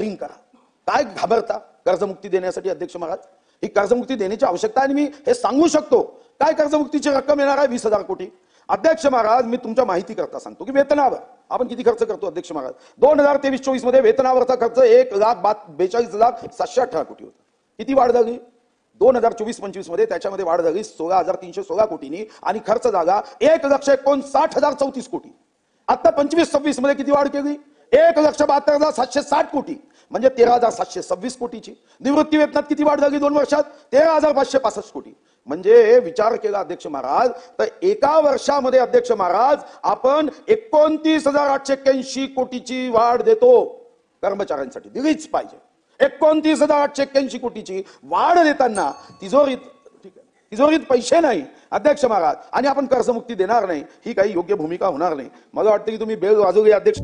Hiring करा. काय घाबरता कर्जमुक्ती देण्यासाठी अध्यक्ष महाराज? ही कर्जमुक्ती देण्याची आवश्यकता आहे आणि मी हे सांगू शकतो. काय कर्जमुक्तीची रक्कम येणार आहे? 20,000 कोटी. अध्यक्ष महाराज, मी तुमच्या माहिती करता सांगतो की वेतनावर आपण किती खर्च करतो अध्यक्ष महाराज. 2023-24 मध्ये वेतनावरचा खर्च 1,42,718 कोटी होता. किती वाढ झाली? 2024-25 मध्ये त्याच्यामध्ये वाढ झाली 16,316 कोटींनी आणि खर्च झाला 1,59,34 कोटी. आता 25-26 मध्ये किती वाढ केली? 1,72,760 कोटी म्हणजे 13,726 कोटीची. निवृत्ती वेतनात किती वाढ झाली 2 वर्षात? 13,565 कोटी. म्हणजे विचार केला अध्यक्ष महाराज तर एका वर्षामध्ये अध्यक्ष महाराज आपण 29,881 कोटीची वाढ देतो. कर्मचाऱ्यांसाठी दिलीच पाहिजे. 29,881 कोटीची वाढ देताना तिजोरीत पैसे नाही अध्यक्ष महाराज आणि आपण कर्जमुक्ती देणार नाही, ही काही योग्य भूमिका होणार नाही. मला वाटतं की तुम्ही बेल वाजवली अध्यक्ष.